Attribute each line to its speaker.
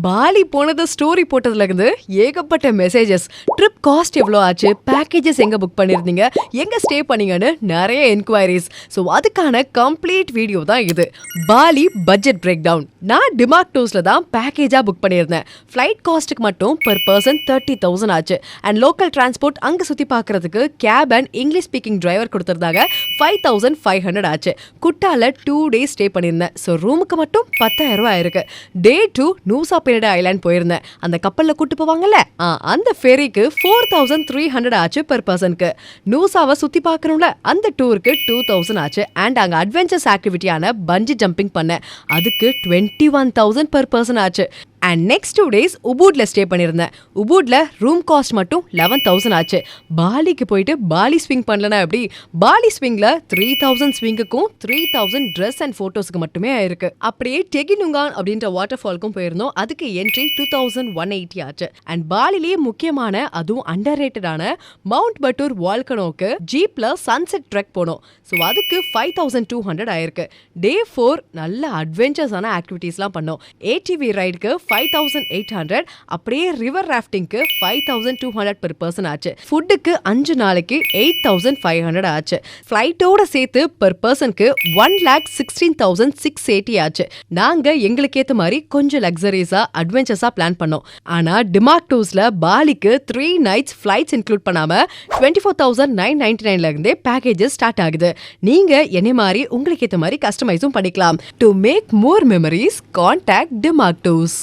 Speaker 1: Poly போனது story போட்டதுல இருந்து ஏகப்பட்ட மெசேஜஸ், ட்ரிப் காஸ்ட் எவ்வளோ ஆச்சு, பேக்கேஜஸ் எங்க புக் பண்ணிருந்தீங்க, எங்க ஸ்டே பண்ணீங்கன்னு நிறைய என்கொயரிஸ். ஸோ அதுக்கான கம்ப்ளீட் வீடியோ தான் இது. Bali budget breakdown. நான் டிமார்க் டூர்ஸ்ல தான் பேக்கேஜா புக் பண்ணியிருந்தேன். ஃபிளைட் காஸ்ட்டுக்கு மட்டும் பர் பர்சன் 30,000 ஆச்சு. அண்ட் லோக்கல் டிரான்ஸ்போர்ட் அங்க சுத்தி பார்க்கறதுக்கு cab and English speaking driver கொடுத்துருந்தாங்க. 5,500 ஆச்சு. குட்டால 2 days ஸ்டே பண்ணியிருந்தேன். ஸோ ரூமுக்கு மட்டும் 10,000 ஆயிருக்கு. டே 2 நூசா பெரிடா ஐலாண்ட் போயிருந்தேன். அந்த கப்பல்ல கூட்டு போவாங்கல்ல, அந்த ஃபெரிக்கு 4,300 ஆச்சு பெர் பர்சனுக்கு. நூசாவை சுத்தி பார்க்கணும்ல, அந்த டூருக்கு 2,000 ஆச்சு. அண்ட் அங்க அட்வென்ச்சர்ஸ் ஆக்டிவிட்டியான பஞ்சி ஜம்பிங் பண்ணேன். அதுக்கு 21,000 பெர் பர்சன் ஆச்சு. அண்ட் நெக்ஸ்ட் 2 days உபூட்ல ஸ்டே பண்ணியிருந்தேன். உபூட்ல ரூம் காஸ்ட் மட்டும் 11,000 ஆச்சு. பாலிக்கு போயிட்டு பாலி ஸ்விங் பண்ணலனா எப்படி? பாலி ஸ்விங்ல 3,000 ஸ்விங்குக்கும் 3,000 ட்ரெஸ் அண்ட் போட்டோஸ்க்கு மட்டுமே ஆயிருக்கு. அப்படியே டெகினுங்கான் அப்படின்ற வாட்டர் ஃபால்க்கும் போயிருந்தோம். அதுக்கு என்ட்ரி 2,180 ஆச்சு. அண்ட் பாலிலேயே முக்கியமான, அதுவும் அண்டர் ரேட்டடான மவுண்ட் பட்டூர் வால்கனோக்கு ஜீப்ல சன்செட் ட்ரெக் போனோம். ஸோ அதுக்கு 5,200 ஆயிருக்கு. டே 4 நல்ல அட்வென்ச்சர்ஸான ஆக்டிவிட்டீஸ்லாம் பண்ணோம். ஏடிவி ரைடுக்கு 5,800, அப்படியே ரிவர் ராஃப்டிங்க்கு 5,200 பெர் பர்சன் ஆச்சு. ஃபுட்டுக்கு 5 நாளைக்கு 8,500 ஆச்சு. ஃபிளைட்டோட சேர்த்து பெர் பர்சனுக்கு 1,16,680 ஆச்சு. நாங்க எங்களுக்கு ஏத்த மாதிரி கொஞ்சம் லக்ஸரிஸா அட்வென்ச்சர்ஸா பிளான் பண்ணோம். ஆனா டிமார்க் டூர்ஸ்ல பாலிக்கு 3 nights ஃபிளைட்ஸ் இன்க்ளூட் பண்ணாம 24,999 இருந்தே பேக்கேஜஸ் ஸ்டார்ட் ஆகுது. நீங்க என்னை மாதிரி உங்களுக்கு ஏத்த மாதிரி கஸ்டமைஸும் பண்ணிக்கலாம். To make more memories, contact Demark tours.